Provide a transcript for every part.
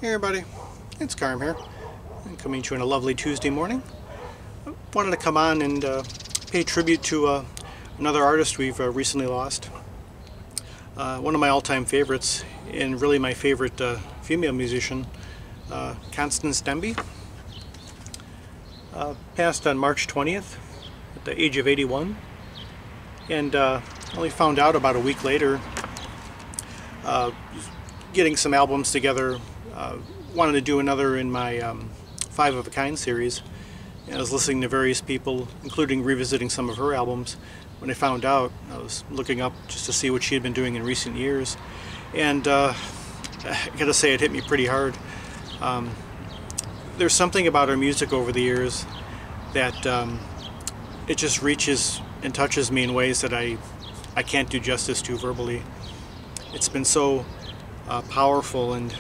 Hey everybody, it's Carm here. I'm coming to you on a lovely Tuesday morning. I wanted to come on and pay tribute to another artist we've recently lost. One of my all-time favorites, and really my favorite female musician, Constance Demby. Passed on March 20th at the age of 81, and only found out about a week later, getting some albums together. Wanted to do another in my 5 of a Kind series. And I was listening to various people, including revisiting some of her albums. When I found out, I was looking up just to see what she had been doing in recent years, and I gotta say, it hit me pretty hard. There's something about her music over the years that it just reaches and touches me in ways that I can't do justice to verbally. It's been so powerful, and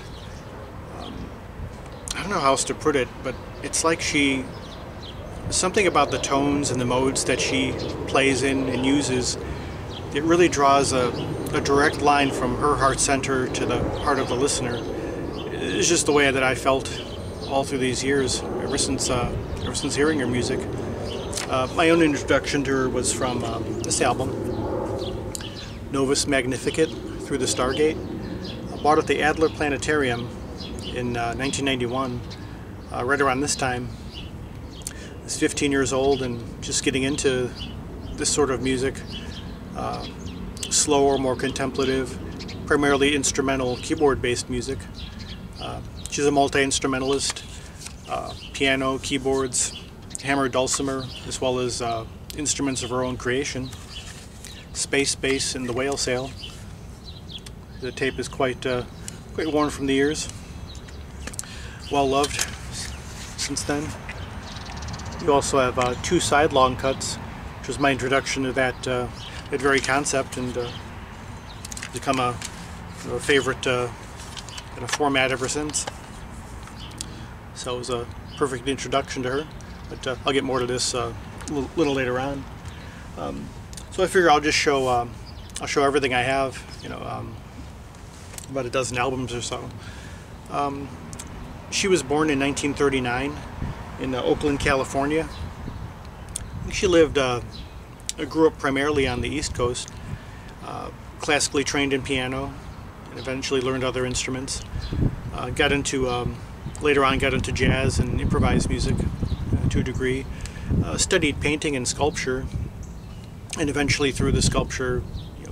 I don't know how else to put it, but it's like something about the tones and the modes that she plays in and uses, it really draws a direct line from her heart center to the heart of the listener. It's just the way that I felt all through these years, ever since hearing her music. My own introduction to her was from this album, Novus Magnificat, Through the Stargate. I bought it at the Adler Planetarium in 1991, right around this time. I was 15 years old and just getting into this sort of music, slower, more contemplative, primarily instrumental, keyboard-based music. She's a multi-instrumentalist, piano, keyboards, hammer, dulcimer, as well as instruments of her own creation. Space bass and the whale sail. The tape is quite worn from the years. Well loved since then. You also have 2 side long cuts, which was my introduction to that very concept, and become a favorite kind of format ever since. So it was a perfect introduction to her, but I'll get more to this a little later on. So I figure I'll just show everything I have, about a dozen albums or so. She was born in 1939 in Oakland, California. She grew up primarily on the East Coast, classically trained in piano, and eventually learned other instruments. Later on got into jazz and improvised music to a degree. Studied painting and sculpture, and eventually through the sculpture,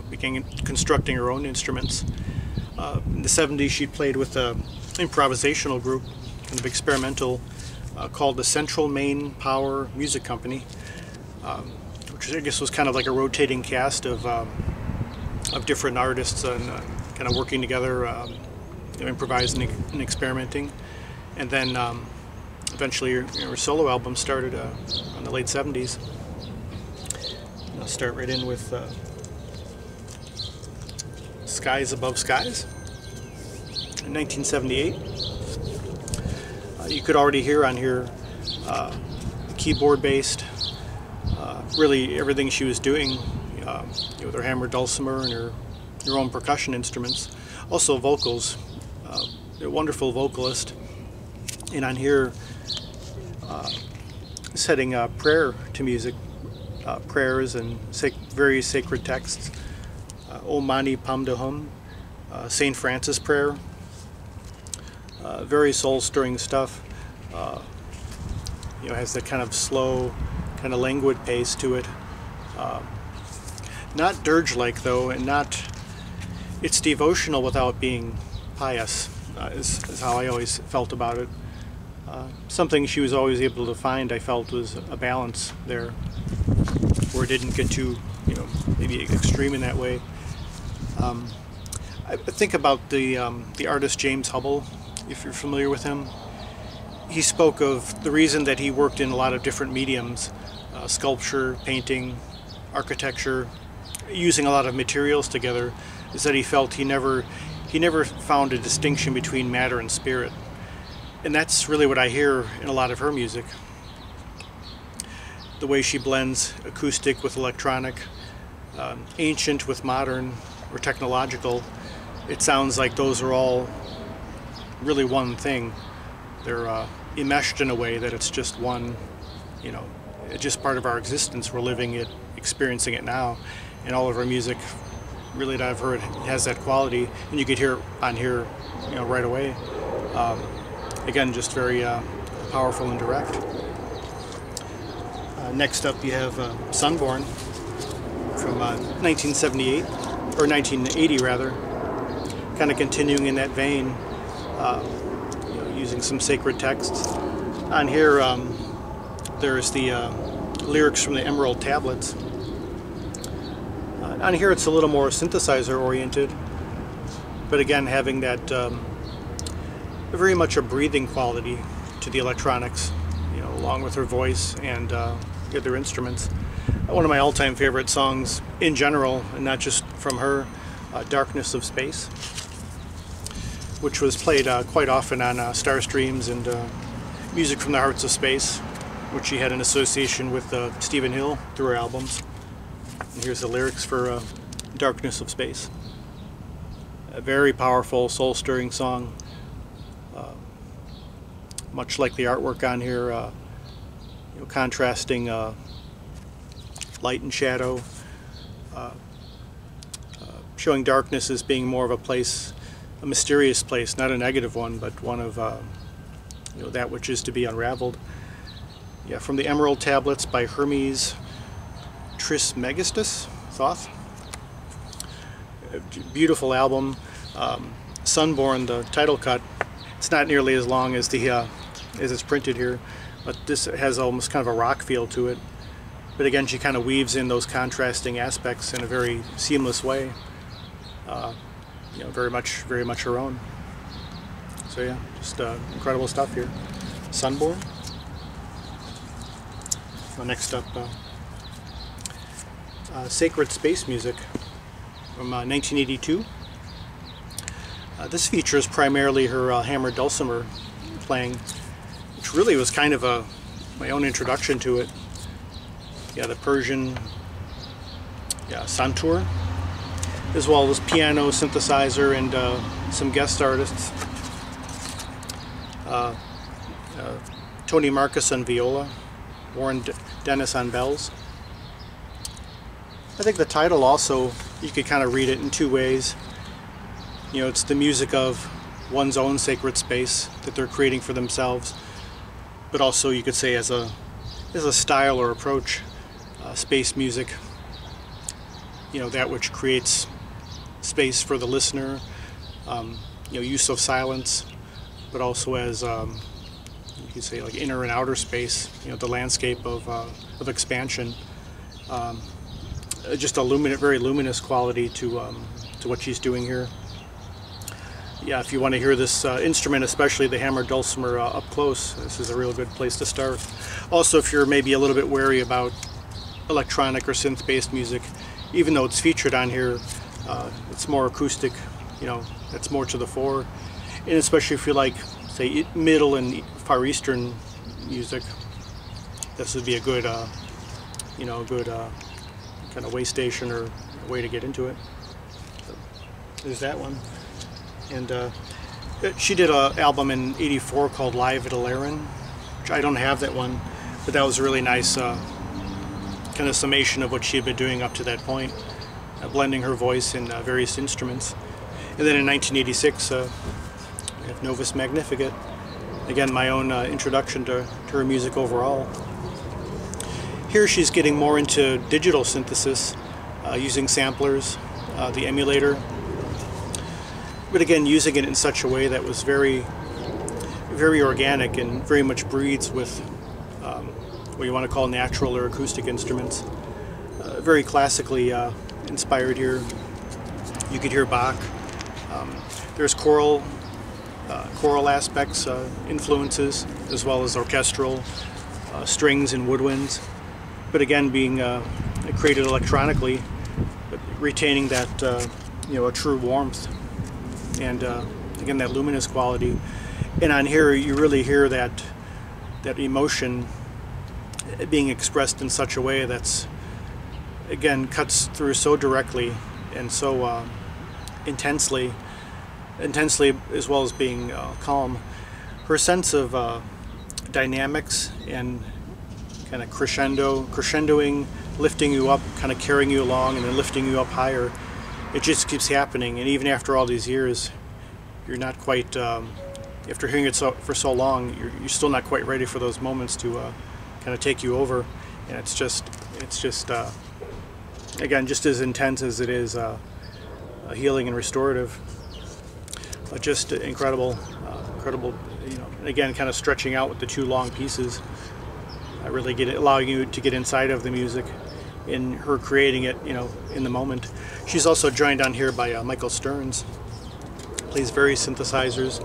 began constructing her own instruments. In the 70s, she played with an improvisational group, kind of experimental, called the Central Maine Power Music Company, which I guess was kind of like a rotating cast of different artists and kind of working together, improvising and experimenting. And then eventually her solo album started in the late 70s. I'll start right in with Skies Above Skies in 1978. You could already hear on here keyboard based, really everything she was doing with her hammer, dulcimer, and her own percussion instruments. Also vocals, a wonderful vocalist. And on here, setting prayer to music, prayers and very sacred texts. O Mani Padme Hum, St. Francis prayer. Very soul-stirring stuff. Has that kind of slow, kind of languid pace to it. Not dirge-like though, and it's devotional without being pious, is how I always felt about it. Something she was always able to find, I felt, was a balance there, where it didn't get too, maybe extreme in that way. I think about the artist James Hubble, if you're familiar with him. He spoke of the reason that he worked in a lot of different mediums, sculpture, painting, architecture, using a lot of materials together, is that he felt he never found a distinction between matter and spirit. And that's really what I hear in a lot of her music. The way she blends acoustic with electronic, ancient with modern or technological, it sounds like those are all really one thing. They're enmeshed in a way that it's just one, you know, it's just part of our existence. We're living it, experiencing it now, and all of our music, really, that I've heard, has that quality, and you could hear it on here, you know, right away. Again, just very powerful and direct. Next up, you have Sunborn from 1978, or 1980 rather, kind of continuing in that vein, you know, using some sacred texts. On here, there's the lyrics from the Emerald Tablets. On here, it's a little more synthesizer oriented, but again, having that very much a breathing quality to the electronics, you know, along with her voice and the other instruments. One of my all-time favorite songs in general, and not just from her, Darkness of Space, which was played quite often on Star Streams and Music from the Hearts of Space, which she had an association with Stephen Hill through her albums. And here's the lyrics for Darkness of Space. A very powerful, soul-stirring song. Much like the artwork on here, you know, contrasting light and shadow, showing darkness as being more of a place, a mysterious place, not a negative one, but one of you know, that which is to be unraveled. Yeah, from the Emerald Tablets by Hermes Trismegistus, Thoth. Beautiful album. Sunborn, the title cut, it's not nearly as long as the as it's printed here, but this has almost kind of a rock feel to it. But again, she kind of weaves in those contrasting aspects in a very seamless way. You know, very much her own. So yeah, just incredible stuff here. Sunborn. Well, next up, Sacred Space Music from 1982. This features primarily her hammered dulcimer playing, which really was kind of my own introduction to it. Yeah, the Persian, yeah, Santur, as well as piano, synthesizer, and some guest artists. Tony Marcus on viola, Warren Dennis on bells. I think the title also, you could kind of read it in two ways. You know, it's the music of one's own sacred space that they're creating for themselves, but also you could say as a style or approach, space music, you know, that which creates space for the listener, you know, use of silence, but also as you could say like inner and outer space, you know, the landscape of expansion. Just a very luminous quality to what she's doing here. Yeah, if you want to hear this instrument, especially the hammered dulcimer up close, this is a real good place to start. Also, if you're maybe a little bit wary about electronic or synth-based music, even though it's featured on here, it's more acoustic, you know, that's more to the fore. And especially if you like, say, Middle and Far Eastern music, this would be a good, you know, good kind of way station or way to get into it. So, there's that one. And she did an album in '84 called Live at Alarin, which I don't have that one, but that was a really nice kind of summation of what she had been doing up to that point, blending her voice in various instruments. And then in 1986, we have Novus Magnificat. Again, my own introduction to her music overall. Here she's getting more into digital synthesis, using samplers, the emulator, but again using it in such a way that was very, very organic and very much breathes with what you want to call natural or acoustic instruments. Very classically inspired here. You could hear Bach. There's choral aspects, influences, as well as orchestral, strings and woodwinds. But again, being created electronically, but retaining that you know, a true warmth, and again that luminous quality. And on here, you really hear that emotion being expressed in such a way that's, again, cuts through so directly and so intensely intensely as well as being calm. Her sense of dynamics and kind of crescendoing, lifting you up, kind of carrying you along, and then lifting you up higher. It just keeps happening, and even after all these years, you're not quite. After hearing it for so long, you're still not quite ready for those moments to kind of take you over, and it's just again just as intense as it is healing and restorative, but just incredible, incredible. You know, and again, kind of stretching out with the two long pieces. Really allowing you to get inside of the music, in her creating it, you know, in the moment. She's also joined on here by Michael Stearns. Plays various synthesizers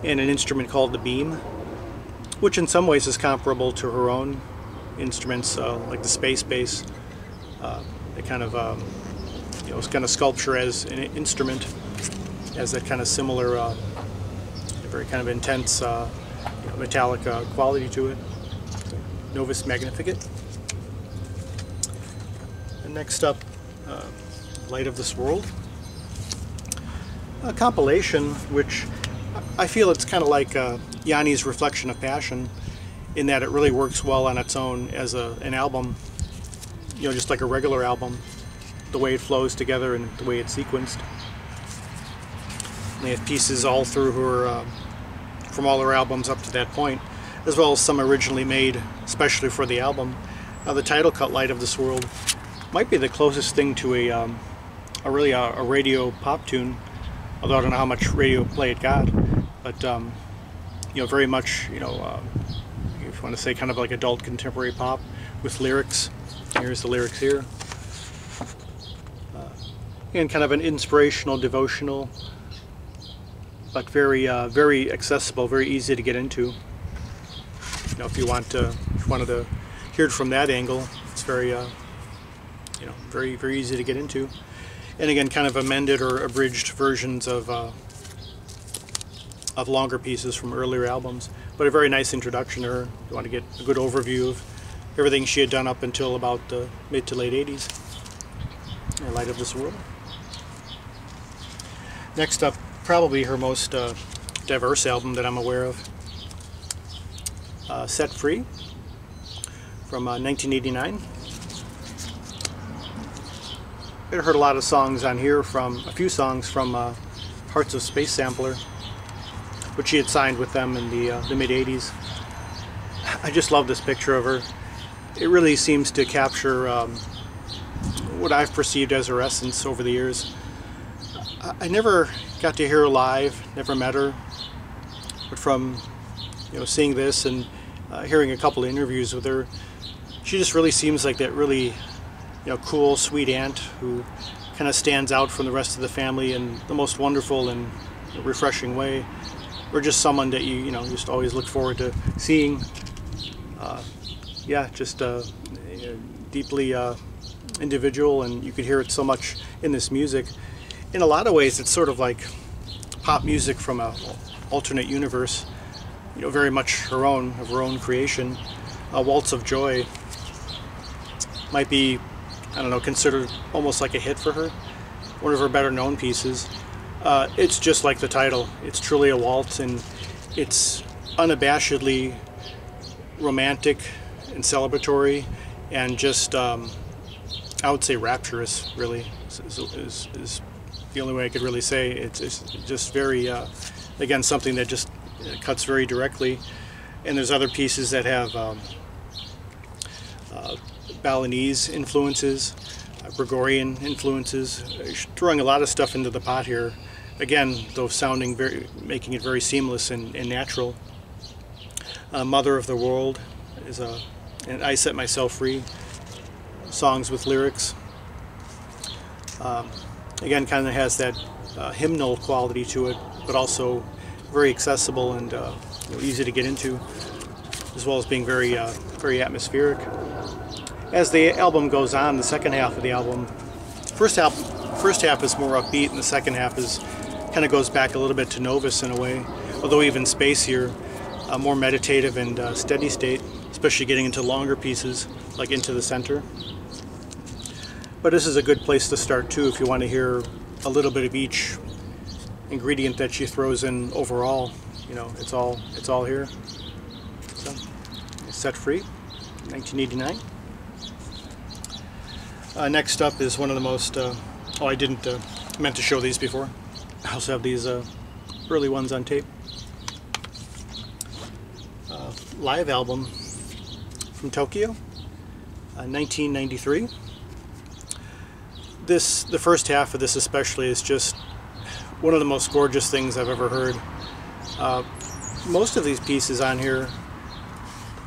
and an instrument called the beam, which in some ways is comparable to her own instruments, like the space bass. It kind of, you know, it's kind of sculpture as an instrument, has that kind of similar, very kind of intense, you know, metallic quality to it. Novus Magnificat. And next up, Light of This World. A compilation which I feel it's kind of like Yanni's Reflection of Passion, in that it really works well on its own as an album, you know, just like a regular album, the way it flows together and the way it's sequenced. And they have pieces all through her, from all her albums up to that point, as well as some originally made especially for the album. The title cut, Light of This World, might be the closest thing to a radio pop tune, although I don't know how much radio play it got, but you know, very much, you know, if you want to say kind of like adult contemporary pop with lyrics. Here's the lyrics here. And kind of an inspirational, devotional, but very very accessible, very easy to get into. You know, if you wanted to hear it from that angle, it's very, you know, very easy to get into. And again, kind of amended or abridged versions of longer pieces from earlier albums, but a very nice introduction to her. You want to get a good overview of everything she had done up until about the mid to late 80s. Light of This World. Next up, probably her most diverse album that I'm aware of. Set Free from 1989. I heard a lot of songs on here, from a few songs from Hearts of Space Sampler, which she had signed with them in the mid-80s. I just love this picture of her. It really seems to capture what I've perceived as her essence over the years. I never got to hear her live, never met her, but from, you know, seeing this and hearing a couple of interviews with her, she just really seems like that really, you know, cool, sweet aunt who kind of stands out from the rest of the family in the most wonderful and refreshing way, or just someone that you know, just always look forward to seeing. Yeah, just deeply individual, and you could hear it so much in this music. In a lot of ways, it's sort of like pop music from an alternate universe. You know, very much her own creation. Waltz of Joy might be, I don't know, considered almost like a hit for her. One of her better known pieces. It's just like the title. It's truly a waltz, and it's unabashedly romantic and celebratory, and just, I would say rapturous, really, is the only way I could really say. It's just very, again, something that just cuts very directly. And there's other pieces that have Balinese influences, Gregorian influences, throwing a lot of stuff into the pot here. Again, though sounding making it very seamless and natural. Mother of the World is and I Set Myself Free, songs with lyrics. Again, kind of has that hymnal quality to it, but also very accessible and easy to get into, as well as being very atmospheric. As the album goes on, the second half of the album, first half is more upbeat, and the second half is kind of goes back a little bit to Novus in a way, although even spacier, more meditative and steady state, especially getting into longer pieces like Into the Center. But this is a good place to start too if you want to hear a little bit of each ingredient that she throws in overall. You know, it's all here. So, set free, 1989. Next up is one of the most, oh, I didn't meant to show these before. I also have these early ones on tape. Live album from Tokyo, 1993. The first half of this especially is just one of the most gorgeous things I've ever heard. Most of these pieces on here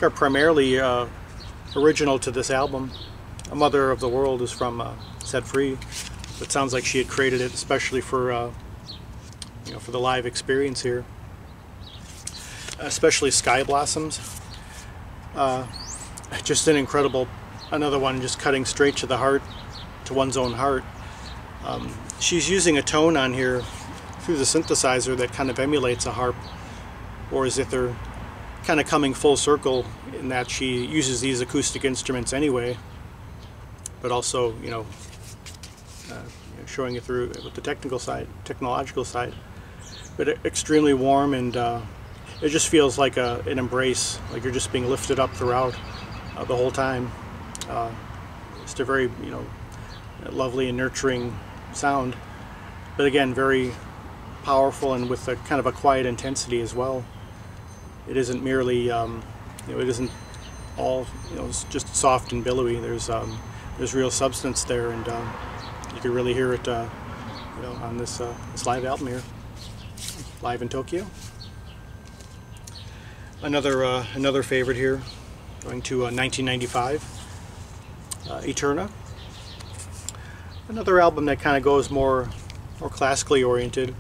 are primarily original to this album. A Mother of the World is from Set Free. It sounds like she had created it especially for you know, for the live experience here. Especially Sky Blossoms. Just an incredible, another one just cutting straight to the heart, to one's own heart. She's using a tone on here through the synthesizer that kind of emulates a harp, or as if they're kind of coming full circle in that she uses these acoustic instruments anyway, but also, you know, showing it through with the technological side. But extremely warm, and it just feels like an embrace, like you're just being lifted up throughout the whole time. Just a very, you know, lovely and nurturing sound, but again, very powerful and with a kind of a quiet intensity as well. It isn't merely, you know, it isn't all, you know, it's just soft and billowy. There's real substance there, and you can really hear it, you know, on this live album here, live in Tokyo. Another favorite here, going to 1995, Eterna. Another album that kind of goes more classically oriented,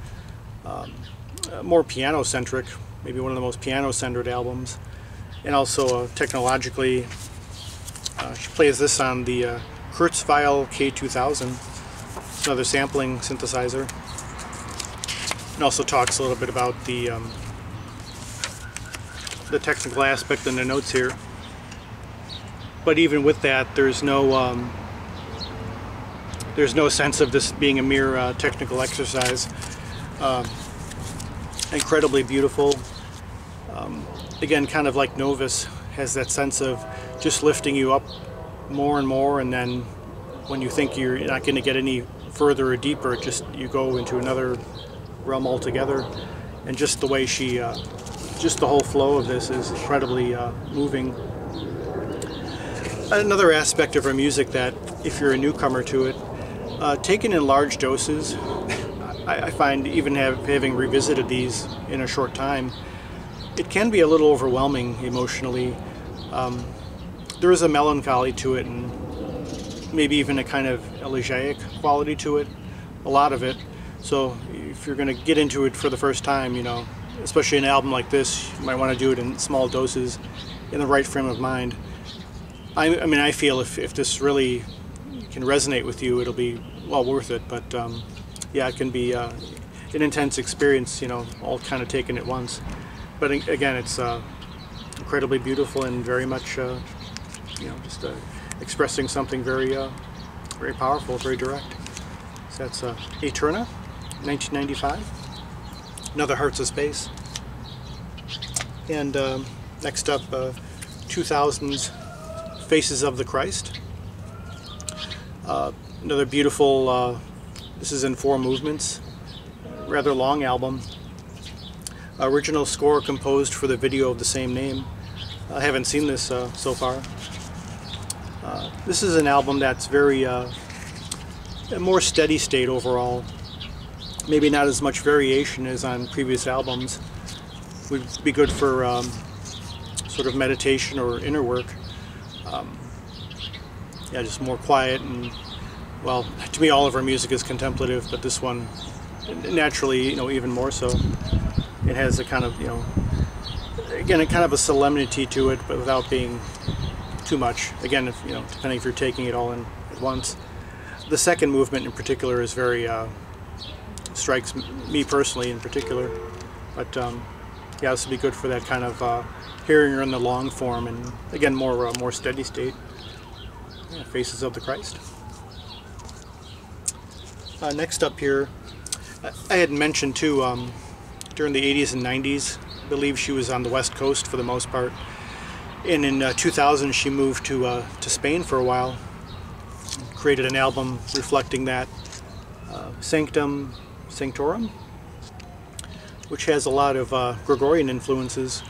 more piano-centric, maybe one of the most piano-centered albums, and also technologically, she plays this on the Kurzweil K2000, another sampling synthesizer, and also talks a little bit about the technical aspect in the notes here. But even with that, there's no sense of this being a mere technical exercise. Incredibly beautiful. Again, kind of like Novus, has that sense of just lifting you up more and more, and then when you think you're not going to get any further or deeper, you go into another realm altogether. And just the way she, just the whole flow of this is incredibly moving. Another aspect of her music that, if you're a newcomer to it, taken in large doses, I find, even having revisited these in a short time, it can be a little overwhelming emotionally. There is a melancholy to it, and maybe even a kind of elegiac quality to it, a lot of it. So if you're going to get into it for the first time, you know, especially an album like this, you might want to do it in small doses, in the right frame of mind. I mean, I feel if this really can resonate with you, it'll be well worth it. But yeah, it can be an intense experience, you know, all kind of taken at once. But again, it's incredibly beautiful and very much, you know, just expressing something very, very powerful, very direct. So that's Eterna, 1995. Another Hearts of Space. And next up, 2000's Faces of the Christ. Another beautiful, this is in 4 movements, rather long album. Original score composed for the video of the same name. I haven't seen this so far. This is an album that's very, a more steady state overall. Maybe not as much variation as on previous albums. Would be good for sort of meditation or inner work. Yeah, just more quiet, and well, to me all of our music is contemplative, but this one naturally, you know, even more so. It has a kind of, you know, again, a kind of a solemnity to it, but without being too much. Again, if, you know, depending if you're taking it all in at once. The second movement in particular is very, strikes me personally in particular. But yeah, this would be good for that kind of hearing her in the long form, and again, more steady state. Yeah, Faces of the Christ. Next up here, I had mentioned too, during the 80s and 90s, I believe she was on the West Coast for the most part. And in 2000 she moved to Spain for a while, created an album reflecting that, Sanctum Sanctorum, which has a lot of Gregorian influences.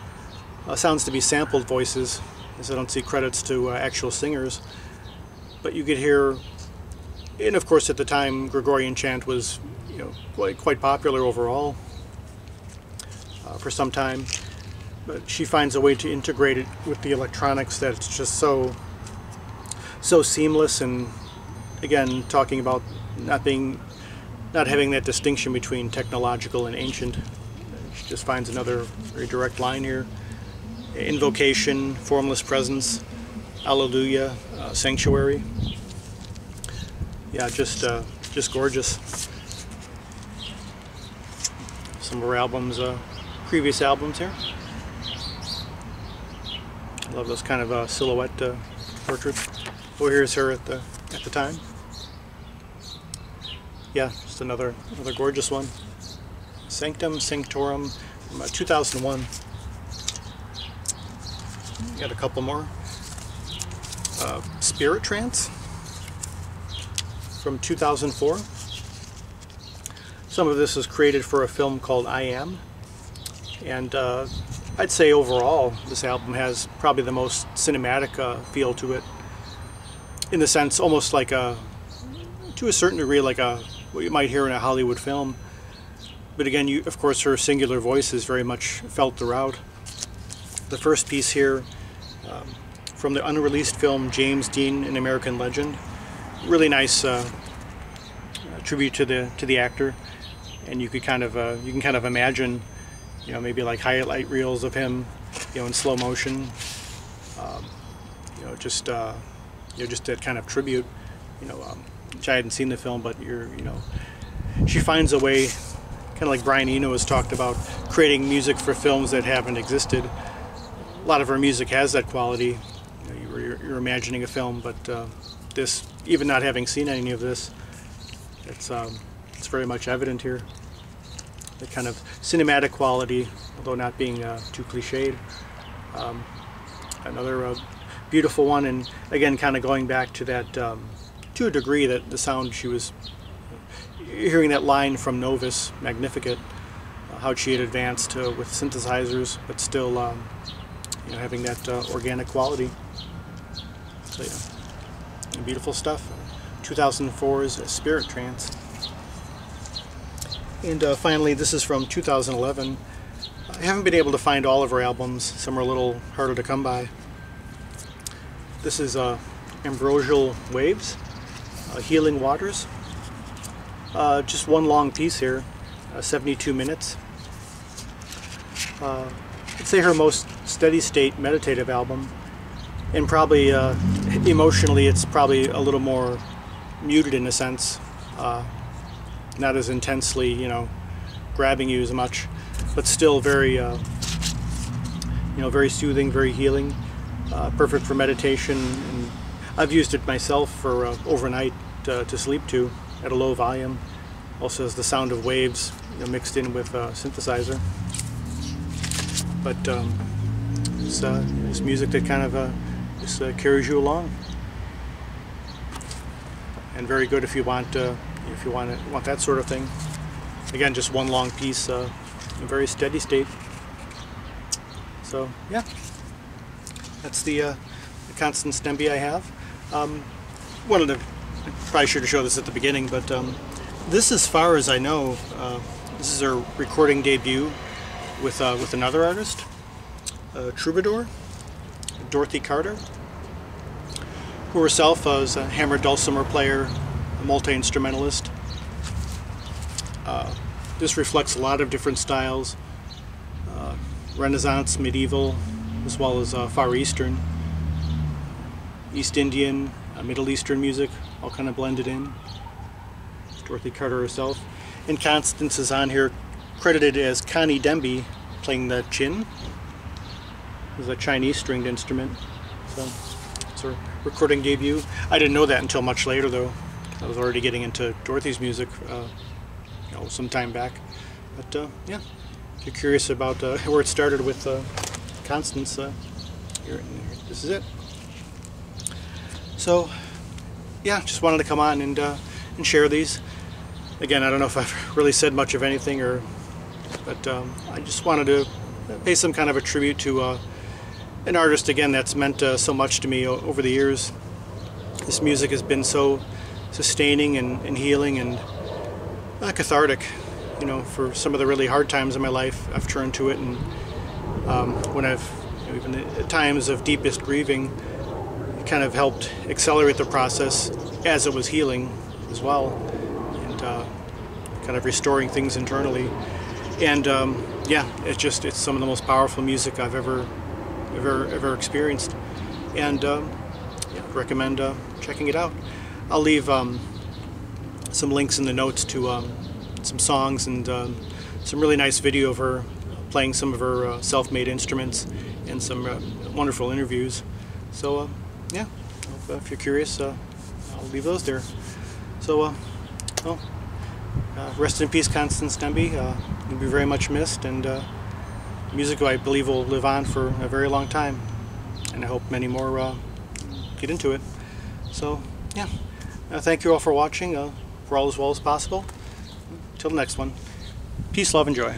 Sounds to be sampled voices, as I don't see credits to actual singers. But you could hear, and of course at the time Gregorian chant was, you know, quite popular overall for some time. But she finds a way to integrate it with the electronics that it's just so seamless. And again, talking about not having that distinction between technological and ancient. She just finds another very direct line here. Invocation, formless presence, Alleluia, sanctuary. Yeah, just gorgeous. Some of her albums, previous albums here. Love those kind of silhouette portraits. Oh, here's her at the time. Yeah, just another gorgeous one. Sanctum Sanctorum from 2001. Got a couple more. Spirit Trance from 2004. Some of this is created for a film called I Am. And I'd say overall this album has probably the most cinematic feel to it. In the sense, almost like to a certain degree, like what you might hear in a Hollywood film. But again, of course, her singular voice is very much felt throughout. The first piece here, from the unreleased film James Dean, An American Legend. Really nice tribute to the actor, and you can kind of imagine, you know, maybe like highlight reels of him, you know, in slow motion. You know, just that kind of tribute. You know, which I hadn't seen the film, but you know, she finds a way, kind of like Brian Eno has talked about, creating music for films that haven't existed. A lot of her music has that quality. You know, you're imagining a film, but this, even not having seen any of this, it's very much evident here. The kind of cinematic quality, although not being too cliched. Another beautiful one, and again, kind of going back to that, to a degree, that the sound she was hearing, that line from Novus Magnificat, how she had advanced with synthesizers, but still, you know, having that organic quality. So yeah, beautiful stuff. 2004's Spirit Trance. And finally, this is from 2011. I haven't been able to find all of her albums. Some are a little harder to come by. This is Ambrosial Waves, Healing Waters. Just one long piece here, 72 minutes. I'd say her most steady state meditative album, and probably emotionally it's probably a little more muted in a sense, not as intensely, you know, grabbing you as much, but still very you know, very soothing, very healing, perfect for meditation. And I've used it myself for overnight to sleep to at a low volume. Also has the sound of waves, you know, mixed in with synthesizer. But it's music that kind of just carries you along, and very good if you want that sort of thing. Again, just one long piece, a very steady state. So yeah, that's the Constance Demby I have. Wanted to, probably should have showed this at the beginning, but this, as far as I know, this is her recording debut with another artist, Troubadour, Dorothy Carter, who herself is a hammered dulcimer player, a multi-instrumentalist. This reflects a lot of different styles, Renaissance, medieval, as well as Far Eastern, East Indian, Middle Eastern music, all kind of blended in. It's Dorothy Carter herself. And Constance is on here credited as Connie Demby, playing the chin. It's a Chinese stringed instrument. So it's her recording debut. I didn't know that until much later, though. I was already getting into Dorothy's music some time back. But yeah, if you're curious about where it started with Constance, here, this is it. So yeah, just wanted to come on and share these. Again, I don't know if I've really said much of anything, but I just wanted to pay some kind of a tribute to an artist, again, that's meant so much to me over the years. This music has been so sustaining and healing and cathartic. For some of the really hard times in my life, I've turned to it, and when I've, even at times of deepest grieving, it kind of helped accelerate the process as it was healing as well, and kind of restoring things internally. And yeah, it's some of the most powerful music I've ever experienced, and yeah, recommend checking it out. I'll leave some links in the notes to some songs and some really nice video of her playing some of her self-made instruments and some wonderful interviews. So yeah, if you're curious, I'll leave those there. So well, rest in peace, Constance Demby. You'll be very much missed, and music, I believe, will live on for a very long time, and I hope many more get into it. So yeah, thank you all for watching, for all as well as possible. Till the next one, peace, love, and joy.